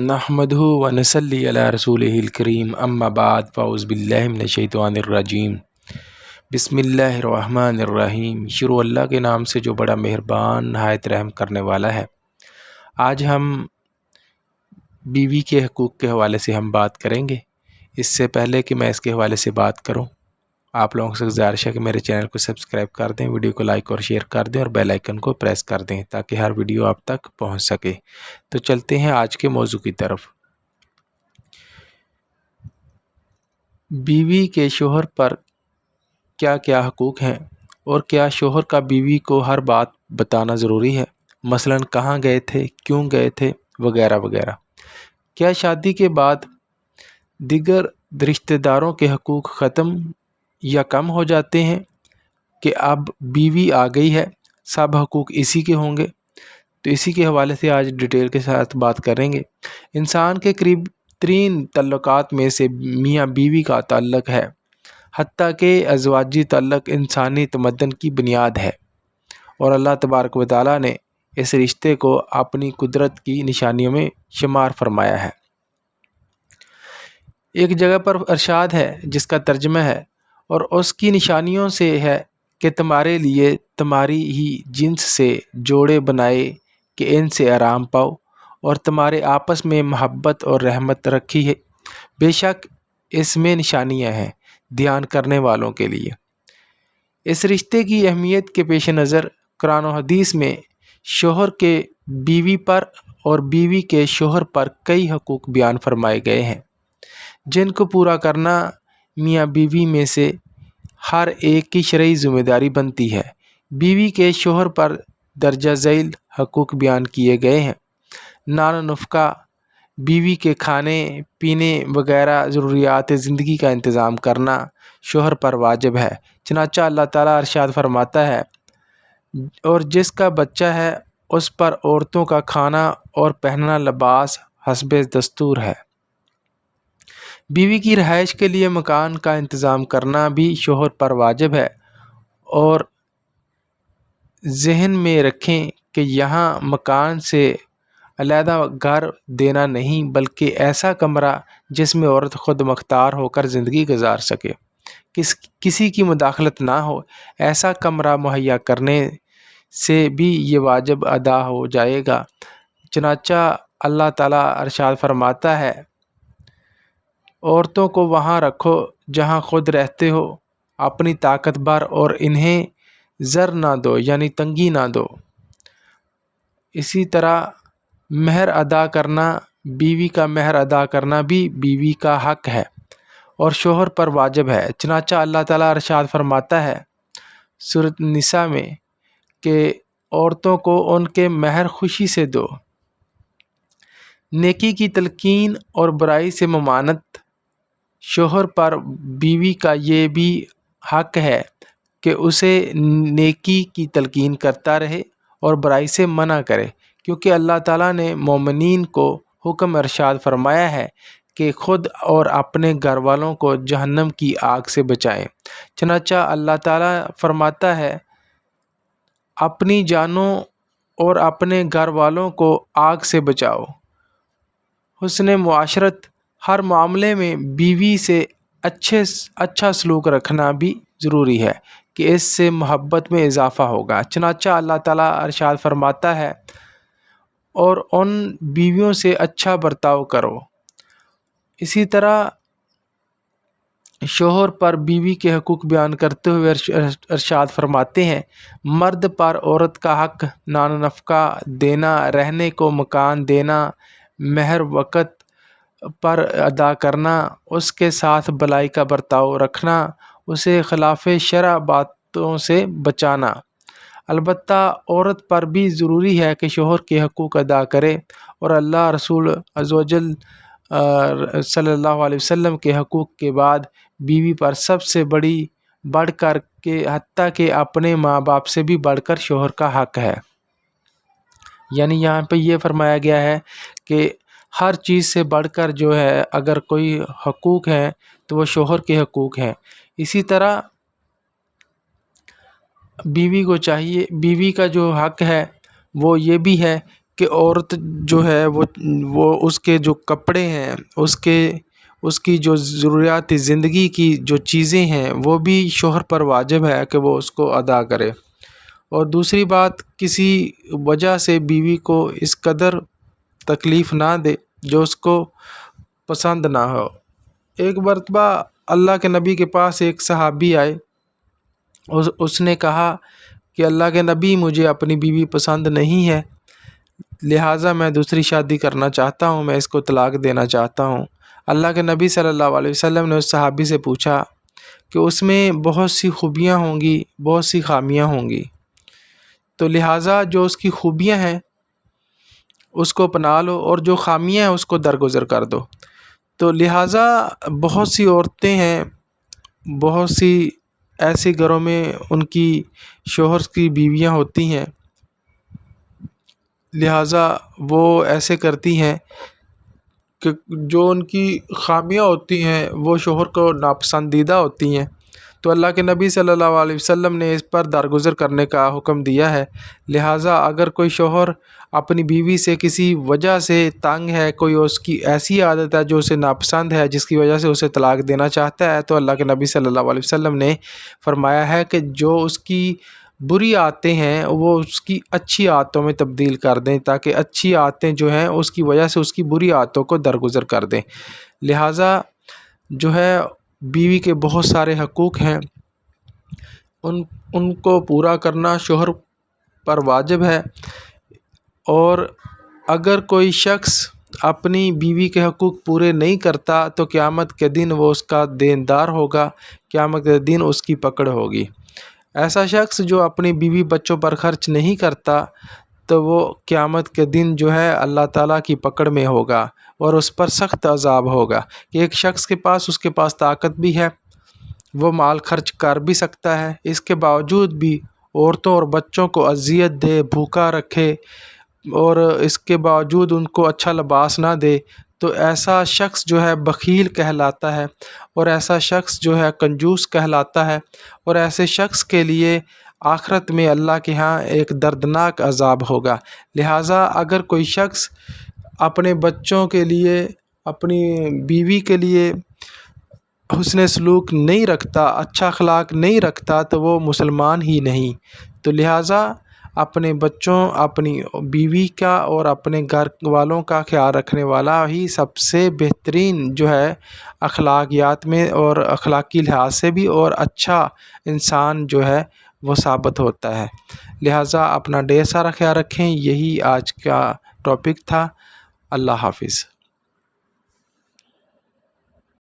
نحمدہ ونصلی علی رسولہ الکریم اما بعد فاعوذ باللہ من الشیطان الرجیم بسم اللہ الرحمن الرحیم۔ شروع اللہ کے نام سے جو بڑا مہربان نہایت رحم کرنے والا ہے۔ آج ہم بیوی کے حقوق کے حوالے سے ہم بات کریں گے۔ اس سے پہلے کہ میں اس کے حوالے سے بات کروں، آپ لوگوں سے گزارش ہے کہ میرے چینل کو سبسکرائب کر دیں، ویڈیو کو لائک اور شیئر کر دیں اور بیل آئیکن کو پریس کر دیں تاکہ ہر ویڈیو آپ تک پہنچ سکے۔ تو چلتے ہیں آج کے موضوع کی طرف۔ بیوی کے شوہر پر کیا کیا حقوق ہیں اور کیا شوہر کا بیوی کو ہر بات بتانا ضروری ہے، مثلاً کہاں گئے تھے، کیوں گئے تھے، وغیرہ وغیرہ۔ کیا شادی کے بعد دیگر رشتہ داروں کے حقوق ختم یا کم ہو جاتے ہیں کہ اب بیوی آ گئی ہے، سب حقوق اسی کے ہوں گے؟ تو اسی کے حوالے سے آج ڈیٹیل کے ساتھ بات کریں گے۔ انسان کے قریب ترین تعلقات میں سے میاں بیوی کا تعلق ہے، حتیٰ کہ ازواجی تعلق انسانی تمدن کی بنیاد ہے، اور اللہ تبارک و تعالیٰ نے اس رشتے کو اپنی قدرت کی نشانیوں میں شمار فرمایا ہے۔ ایک جگہ پر ارشاد ہے جس کا ترجمہ ہے، اور اس کی نشانیوں سے ہے کہ تمہارے لیے تمہاری ہی جنس سے جوڑے بنائے کہ ان سے آرام پاؤ، اور تمہارے آپس میں محبت اور رحمت رکھی ہے۔ بے شک اس میں نشانیاں ہیں دھیان کرنے والوں کے لیے۔ اس رشتے کی اہمیت کے پیش نظر قرآن و حدیث میں شوہر کے بیوی پر اور بیوی کے شوہر پر کئی حقوق بیان فرمائے گئے ہیں، جن کو پورا کرنا میاں بیوی میں سے ہر ایک کی شرعی ذمہ داری بنتی ہے۔ بیوی کے شوہر پر درجہ ذیل حقوق بیان کیے گئے ہیں۔ نان و نفقہ، بیوی کے کھانے پینے وغیرہ ضروریات زندگی کا انتظام کرنا شوہر پر واجب ہے۔ چنانچہ اللہ تعالیٰ ارشاد فرماتا ہے، اور جس کا بچہ ہے اس پر عورتوں کا کھانا اور پہننا لباس حسب دستور ہے۔ بیوی کی رہائش کے لیے مکان کا انتظام کرنا بھی شوہر پر واجب ہے، اور ذہن میں رکھیں کہ یہاں مکان سے علیحدہ گھر دینا نہیں، بلکہ ایسا کمرہ جس میں عورت خود مختار ہو کر زندگی گزار سکے، کسی کی مداخلت نہ ہو، ایسا کمرہ مہیا کرنے سے بھی یہ واجب ادا ہو جائے گا۔ چنانچہ اللہ تعالیٰ ارشاد فرماتا ہے، عورتوں کو وہاں رکھو جہاں خود رہتے ہو، اپنی طاقت بھر، اور انہیں زر نہ دو یعنی تنگی نہ دو۔ اسی طرح مہر ادا کرنا، بیوی کا مہر ادا کرنا بھی بیوی کا حق ہے اور شوہر پر واجب ہے۔ چنانچہ اللہ تعالیٰ ارشاد فرماتا ہے سورۃ النساء میں کہ عورتوں کو ان کے مہر خوشی سے دو۔ نیکی کی تلقین اور برائی سے ممانعت، شوہر پر بیوی کا یہ بھی حق ہے کہ اسے نیکی کی تلقین کرتا رہے اور برائی سے منع کرے، کیونکہ اللہ تعالیٰ نے مومنین کو حکم ارشاد فرمایا ہے کہ خود اور اپنے گھر والوں کو جہنم کی آگ سے بچائیں۔ چنانچہ اللہ تعالیٰ فرماتا ہے، اپنی جانوں اور اپنے گھر والوں کو آگ سے بچاؤ۔ حسن معاشرت، ہر معاملے میں بیوی سے اچھا سلوک رکھنا بھی ضروری ہے کہ اس سے محبت میں اضافہ ہوگا۔ چنانچہ اللہ تعالیٰ ارشاد فرماتا ہے، اور ان بیویوں سے اچھا برتاؤ کرو۔ اسی طرح شوہر پر بیوی کے حقوق بیان کرتے ہوئے ارشاد فرماتے ہیں، مرد پر عورت کا حق نان و نفقہ دینا، رہنے کو مکان دینا، مہر وقت پر ادا کرنا، اس کے ساتھ بھلائی کا برتاؤ رکھنا، اسے خلاف شرع باتوں سے بچانا۔ البتہ عورت پر بھی ضروری ہے کہ شوہر کے حقوق ادا کرے، اور اللہ رسول عز و جل صلی اللہ علیہ وسلم کے حقوق کے بعد بیوی پر سب سے بڑھ کر کے حتیٰ کہ اپنے ماں باپ سے بھی بڑھ کر شوہر کا حق ہے۔ یعنی یہاں پہ یہ فرمایا گیا ہے کہ ہر چیز سے بڑھ کر جو ہے اگر کوئی حقوق ہیں تو وہ شوہر کے حقوق ہیں۔ اسی طرح بیوی کو چاہیے، بیوی کا جو حق ہے وہ یہ بھی ہے کہ عورت جو ہے وہ اس کے جو کپڑے ہیں، اس کی جو ضروریات زندگی کی جو چیزیں ہیں وہ بھی شوہر پر واجب ہے کہ وہ اس کو ادا کرے۔ اور دوسری بات، کسی وجہ سے بیوی کو اس قدر تکلیف نہ دے جو اس کو پسند نہ ہو۔ ایک مرتبہ اللہ کے نبی کے پاس ایک صحابی آئے، اس نے کہا کہ اللہ کے نبی، مجھے اپنی بیوی پسند نہیں ہے، لہٰذا میں دوسری شادی کرنا چاہتا ہوں، میں اس کو طلاق دینا چاہتا ہوں۔ اللہ کے نبی صلی اللہ علیہ وسلم نے اس صحابی سے پوچھا کہ اس میں بہت سی خوبیاں ہوں گی، بہت سی خامیاں ہوں گی، تو لہٰذا جو اس کی خوبیاں ہیں اس کو اپنا لو اور جو خامیاں ہیں اس کو درگزر کر دو۔ تو لہٰذا بہت سی عورتیں ہیں، بہت سی ایسے گھروں میں ان کی شوہر کی بیویاں ہوتی ہیں، لہٰذا وہ ایسے کرتی ہیں کہ جو ان کی خامیاں ہوتی ہیں وہ شوہر کو ناپسندیدہ ہوتی ہیں، تو اللہ کے نبی صلی اللہ علیہ وسلم نے اس پر درگزر کرنے کا حکم دیا ہے۔ لہٰذا اگر کوئی شوہر اپنی بیوی سے کسی وجہ سے تنگ ہے، کوئی اس کی ایسی عادت ہے جو اسے ناپسند ہے جس کی وجہ سے اسے طلاق دینا چاہتا ہے، تو اللہ کے نبی صلی اللہ علیہ وسلم نے فرمایا ہے کہ جو اس کی بری عادتیں ہیں وہ اس کی اچھی عادتوں میں تبدیل کر دیں، تاکہ اچھی عادتیں جو ہیں اس کی وجہ سے اس کی بری عادتوں کو درگزر کر دیں۔ لہٰذا جو ہے بیوی کے بہت سارے حقوق ہیں، ان کو پورا کرنا شوہر پر واجب ہے، اور اگر کوئی شخص اپنی بیوی کے حقوق پورے نہیں کرتا تو قیامت کے دن وہ اس کا دیندار ہوگا، قیامت کے دن اس کی پکڑ ہوگی۔ ایسا شخص جو اپنی بیوی بچوں پر خرچ نہیں کرتا تو وہ قیامت کے دن جو ہے اللہ تعالیٰ کی پکڑ میں ہوگا اور اس پر سخت عذاب ہوگا کہ ایک شخص کے پاس طاقت بھی ہے، وہ مال خرچ کر بھی سکتا ہے، اس کے باوجود بھی عورتوں اور بچوں کو اذیت دے، بھوکا رکھے اور اس کے باوجود ان کو اچھا لباس نہ دے، تو ایسا شخص جو ہے بخیل کہلاتا ہے، اور ایسا شخص جو ہے کنجوس کہلاتا ہے، اور ایسے شخص کے لیے آخرت میں اللہ کے ہاں ایک دردناک عذاب ہوگا۔ لہٰذا اگر کوئی شخص اپنے بچوں کے لیے، اپنی بیوی کے لیے حسن سلوک نہیں رکھتا، اچھا اخلاق نہیں رکھتا، تو وہ مسلمان ہی نہیں۔ تو لہٰذا اپنے بچوں، اپنی بیوی کا اور اپنے گھر والوں کا خیال رکھنے والا ہی سب سے بہترین جو ہے اخلاقیات میں اور اخلاقی لحاظ سے بھی اور اچھا انسان جو ہے وہ ثابت ہوتا ہے۔ لہٰذا اپنا ڈھیر سارا خیال رکھیں۔ یہی آج کا ٹاپک تھا۔ اللہ حافظ۔